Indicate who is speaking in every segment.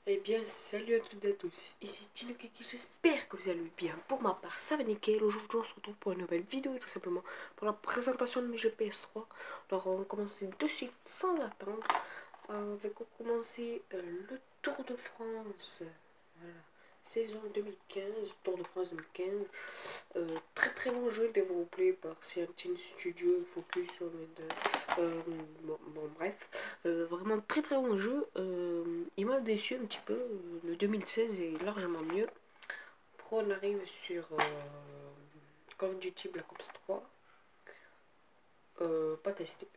Speaker 1: Eh bien, salut à toutes et à tous, ici Tino Kiki, j'espère que vous allez bien. Pour ma part, ça va nickel. Aujourd'hui, on se retrouve pour une nouvelle vidéo, tout simplement pour la présentation de mes jeux PS3. Alors, on va commencer de suite, sans attendre, avec on commencer le Tour de France. Voilà. Saison 2015, Tour de France 2015. Très très bon jeu développé par Scientine Studio Focus sur bon, bref, vraiment très très bon jeu. Il m'a déçu un petit peu. Le 2016 est largement mieux. Après on arrive sur Call of Duty Black Ops 3. Pas testé.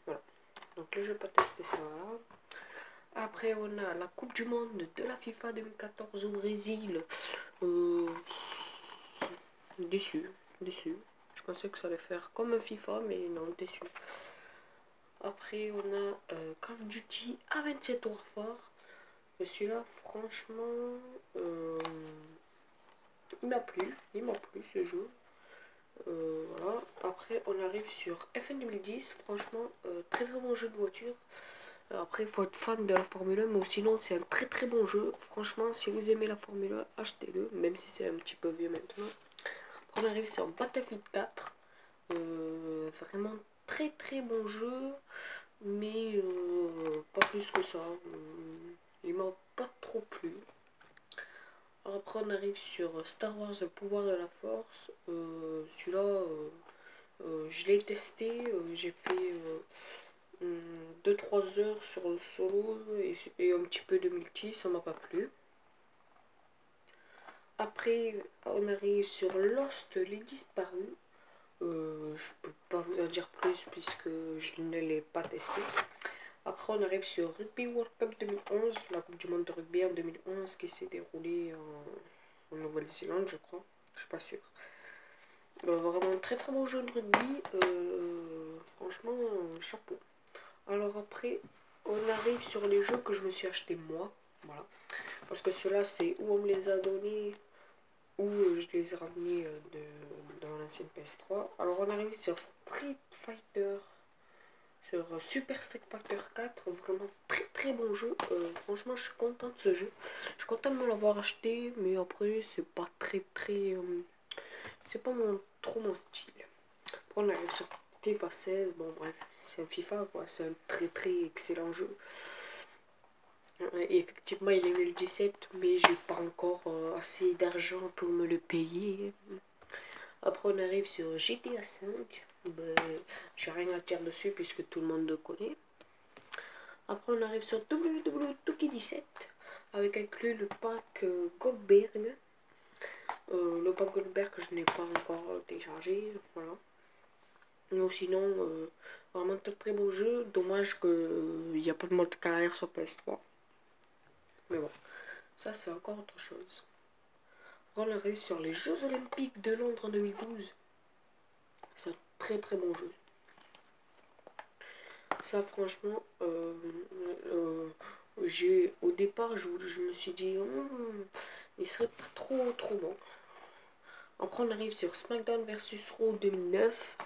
Speaker 1: Voilà. Donc le jeu pas testé, ça va. Après on a la Coupe du Monde de la FIFA 2014 au Brésil. Euh, Déçu, déçu. Je pensais que ça allait faire comme un FIFA, mais non, déçu. Après, on a Call of Duty A27 Warfare. Celui-là, franchement, il m'a plu ce jeu. Voilà. Après, on arrive sur FN 2010. Franchement, très très bon jeu de voiture. Après, il faut être fan de la Formule 1, mais sinon, c'est un très très bon jeu. Franchement, si vous aimez la Formule 1, achetez-le, même si c'est un petit peu vieux maintenant. On arrive sur Battlefield 4. Vraiment très très bon jeu, mais pas plus que ça. Il m'a pas trop plu. Après on arrive sur Star Wars le pouvoir de la force. Celui-là, je l'ai testé. J'ai fait 2-3 heures sur le solo et un petit peu de multi, ça m'a pas plu. Après on arrive sur Lost les disparus. Je peux pas vous en dire plus puisque je ne l'ai pas testé. Après, on arrive sur Rugby World Cup 2011, la Coupe du Monde de rugby en 2011 qui s'est déroulée en Nouvelle-Zélande, je crois. Je suis pas sûre. Vraiment très très bon jeu de rugby. Franchement, chapeau. Alors après, on arrive sur les jeux que je me suis acheté moi. Voilà. Parce que ceux-là, c'est où on me les a donnés ou je les ai ramenés dans l'ancienne PS3. Alors on arrive sur Street Fighter, sur Super Street Fighter 4, vraiment très très bon jeu. Franchement, je suis content de ce jeu. Je suis content de me l'avoir acheté, mais après, c'est pas très très. C'est pas trop mon style. Après, on arrive sur FIFA 16. Bon, bref, c'est un FIFA quoi. C'est un très très excellent jeu. Et effectivement, il est 2017, mais j'ai pas encore assez d'argent pour me le payer. Après, on arrive sur GTA 5. Ben, j'ai rien à dire dessus puisque tout le monde le connaît. Après, on arrive sur WWE 2K17 avec inclus le pack Goldberg. Le pack Goldberg que je n'ai pas encore téléchargé. Voilà. Non, sinon, vraiment très très bon jeu. Dommage qu'il n'y a pas de mode carrière sur PS3. Mais bon, ça c'est encore autre chose. On arrive sur les Jeux Olympiques de Londres en 2012. C'est un très très bon jeu. Ça franchement, au départ je me suis dit il serait pas trop bon. Après on arrive sur SmackDown vs Raw 2009,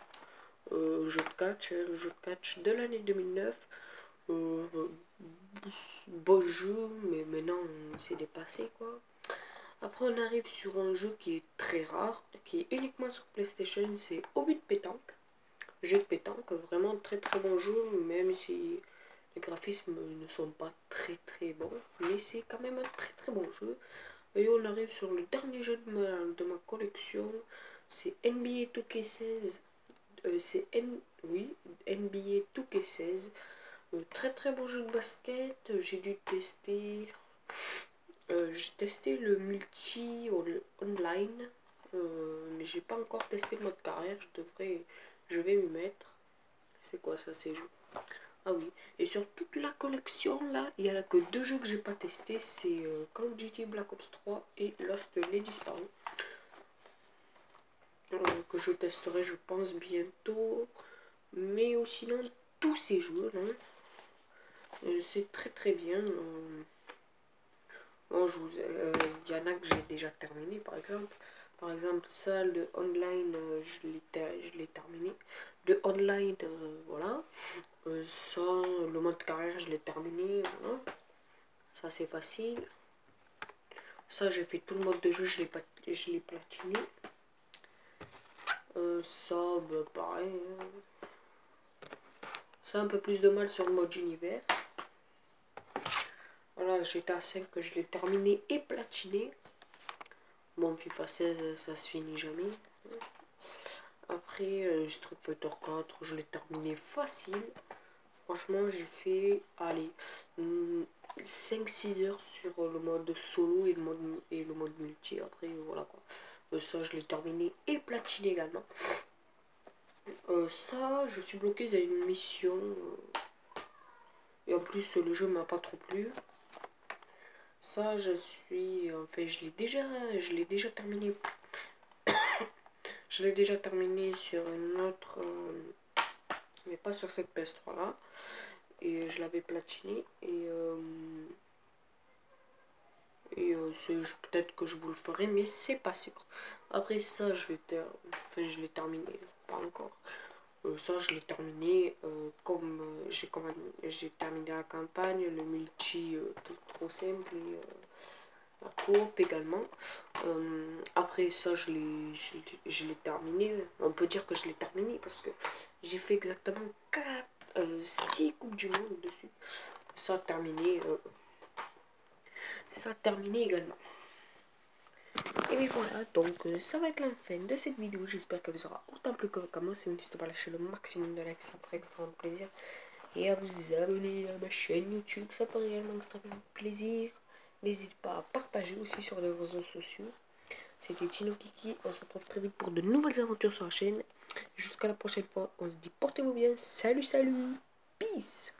Speaker 1: jeu de catch, le jeu de catch de l'année 2009. Beau jeu, mais maintenant c'est dépassé quoi. Après on arrive sur un jeu qui est très rare, qui est uniquement sur PlayStation, c'est Hobby de pétanque. Jeu de pétanque, vraiment très très bon jeu, même si les graphismes ne sont pas très très bons, mais c'est quand même un très très bon jeu. Et on arrive sur le dernier jeu de ma collection, c'est NBA 2K16. Oui, NBA 2K16. Très très bon jeu de basket. J'ai dû tester. J'ai testé le multi online, mais j'ai pas encore testé le mode carrière. Je vais m'y mettre. C'est quoi ça, ces jeux? Ah oui, et sur toute la collection là, il n'y a que deux jeux que j'ai pas testé, c'est Call of Duty Black Ops 3 et Lost les Disparus. Que je testerai je pense bientôt. Mais sinon tous ces jeux là, c'est très très bien. Bon, y en a que j'ai déjà terminé par exemple. Par exemple ça, le online, je l'ai terminé. Le online, voilà. Ça, le mode carrière, je l'ai terminé. Voilà. Ça c'est facile. Ça j'ai fait tout le mode de jeu, je l'ai platiné. Ça, bah, pareil. Ça un peu plus de mal sur le mode univers. Voilà, GTA 5 que je l'ai terminé et platiné. Bon, FIFA 16, ça se finit jamais. Après, Street Fighter 4, je l'ai terminé facile. Franchement, j'ai fait, allez, 5-6 heures sur le mode solo et le mode multi. Après, voilà quoi. Ça, je l'ai terminé et platiné également. Ça, je suis bloqué dans une mission. Et en plus, le jeu m'a pas trop plu. Ça, enfin, je l'ai déjà terminé. Je l'ai déjà terminé sur une autre, mais pas sur cette PS3 là. Et je l'avais platiné. Peut-être que je vous le ferai, mais c'est pas sûr. Après ça, je l'ai terminé, pas encore. Ça, je l'ai terminé comme j'ai terminé la campagne, le multi tout trop simple et la coop également. Après ça, je l'ai terminé. On peut dire que je l'ai terminé parce que j'ai fait exactement 6 coupes du monde dessus. Ça terminé. Ça terminé également. Et bien voilà, donc ça va être la fin de cette vidéo. J'espère qu'elle vous aura autant plu que moi. Si n'hésitez pas à lâcher le maximum de likes, ça ferait extrêmement plaisir. Et à vous abonner à ma chaîne YouTube, ça ferait également extrêmement plaisir. N'hésitez pas à partager aussi sur les réseaux sociaux. C'était Tino Kiki, on se retrouve très vite pour de nouvelles aventures sur la chaîne. Jusqu'à la prochaine fois, on se dit portez-vous bien, salut salut, peace.